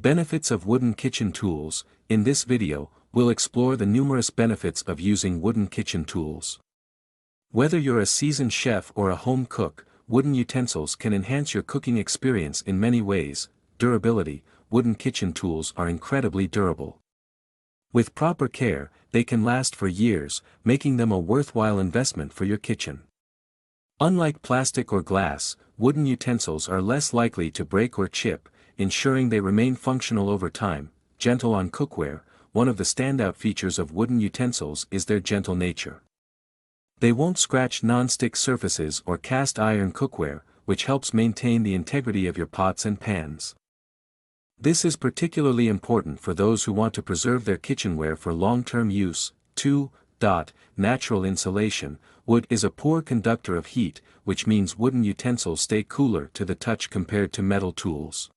Benefits of wooden kitchen tools. In this video, we'll explore the numerous benefits of using wooden kitchen tools. Whether you're a seasoned chef or a home cook, wooden utensils can enhance your cooking experience in many ways. Durability. Wooden kitchen tools are incredibly durable. With proper care, they can last for years, making them a worthwhile investment for your kitchen. Unlike plastic or glass, wooden utensils are less likely to break or chip, ensuring they remain functional over time. Gentle on cookware. One of the standout features of wooden utensils is their gentle nature. They won't scratch non-stick surfaces or cast iron cookware, which helps maintain the integrity of your pots and pans. This is particularly important for those who want to preserve their kitchenware for long-term use. 2. Natural insulation. Wood is a poor conductor of heat, which means wooden utensils stay cooler to the touch compared to metal tools.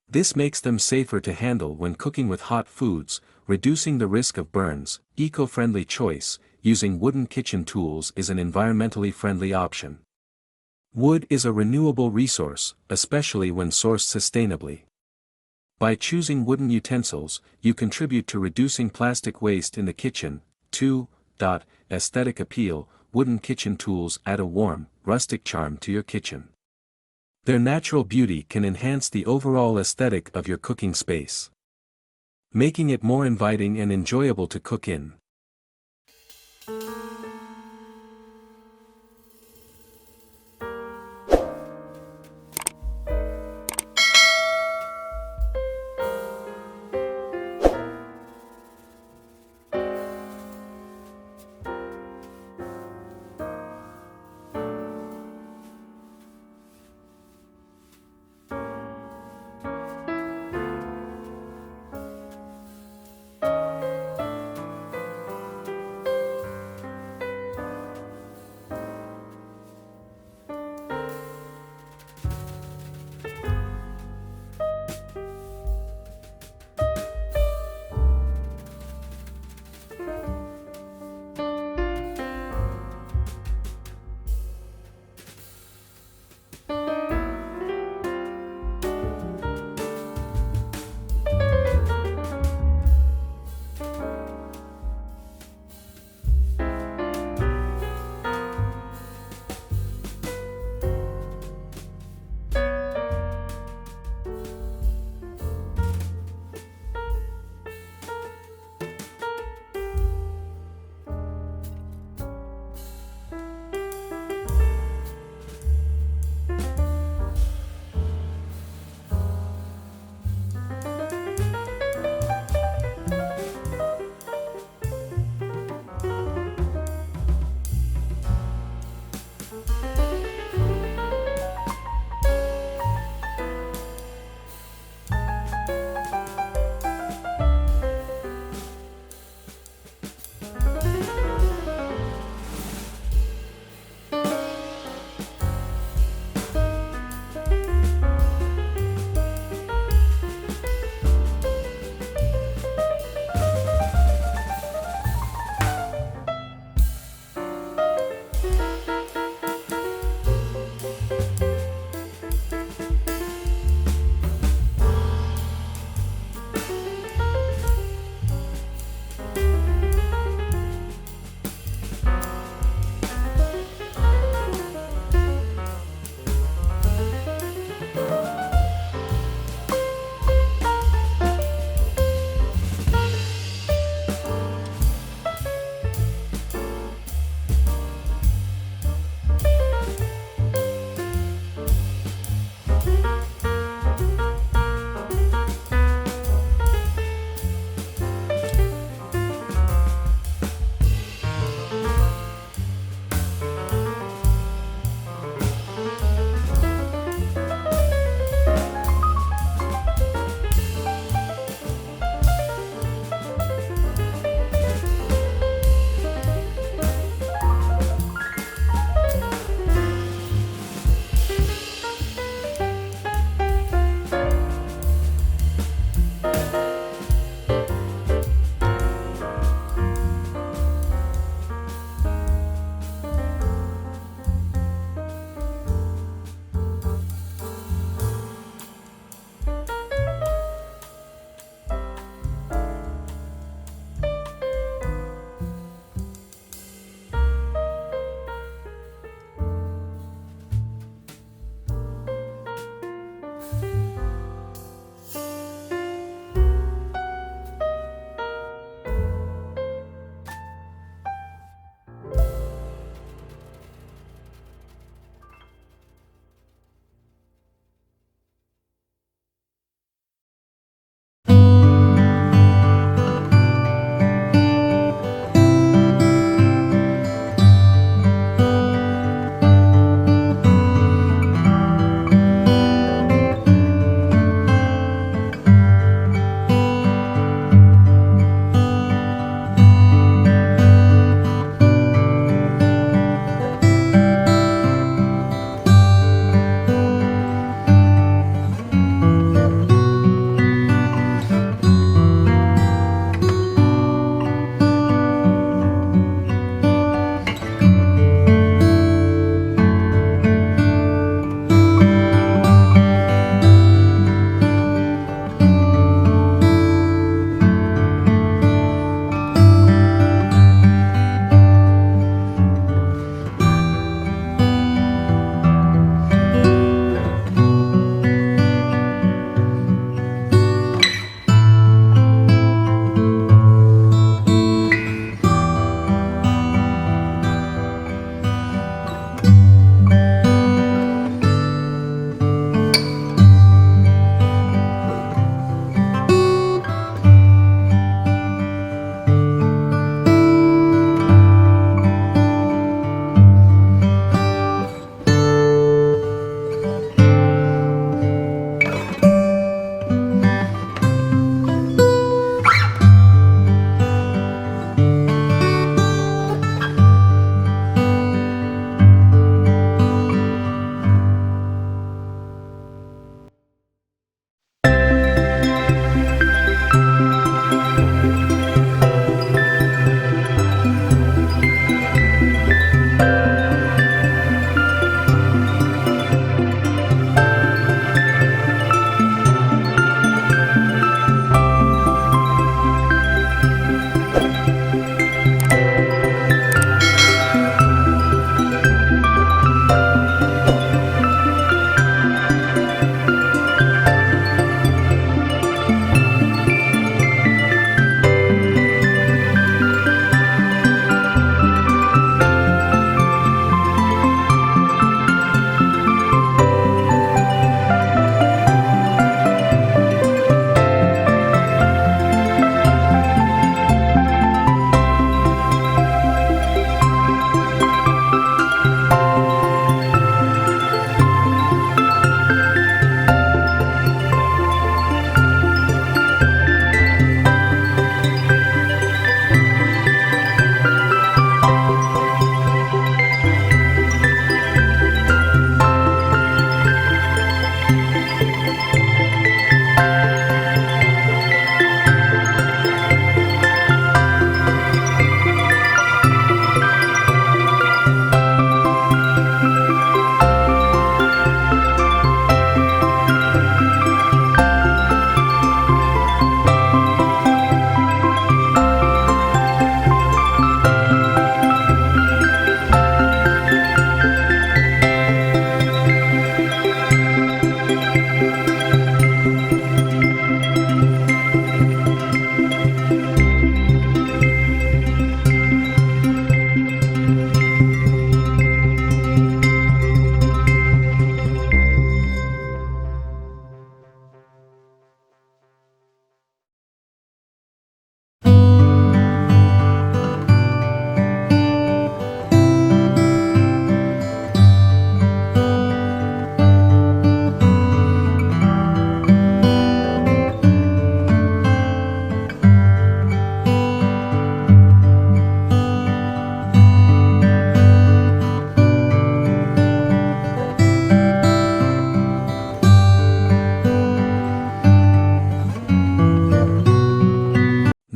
This makes them safer to handle when cooking with hot foods, reducing the risk of burns. Eco-friendly choice. Using wooden kitchen tools is an environmentally friendly option. Wood is a renewable resource, especially when sourced sustainably. By choosing wooden utensils, you contribute to reducing plastic waste in the kitchen. 2. Aesthetic appeal. Wooden kitchen tools add a warm, rustic charm to your kitchen. Their natural beauty can enhance the overall aesthetic of your cooking space, making it more inviting and enjoyable to cook in.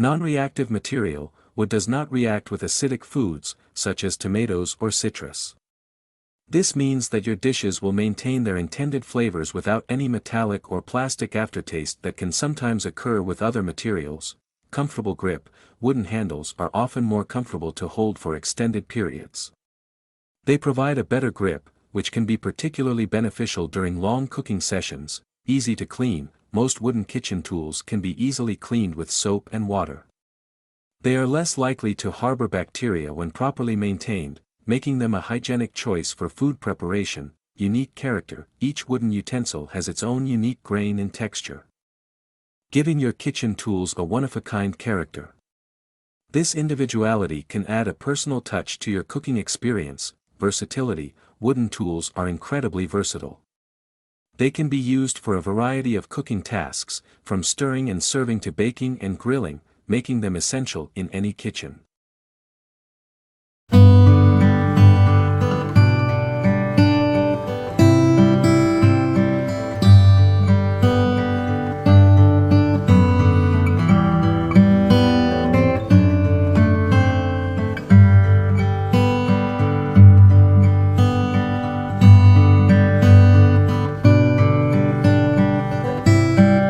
Non-reactive material, wood does not react with acidic foods, such as tomatoes or citrus. This means that your dishes will maintain their intended flavors without any metallic or plastic aftertaste that can sometimes occur with other materials. Comfortable grip, wooden handles are often more comfortable to hold for extended periods. They provide a better grip, which can be particularly beneficial during long cooking sessions. Easy to clean, most wooden kitchen tools can be easily cleaned with soap and water. They are less likely to harbor bacteria when properly maintained, making them a hygienic choice for food preparation. Unique character, each wooden utensil has its own unique grain and texture, giving your kitchen tools a one-of-a-kind character. This individuality can add a personal touch to your cooking experience. Versatility, wooden tools are incredibly versatile. They can be used for a variety of cooking tasks, from stirring and serving to baking and grilling, making them essential in any kitchen.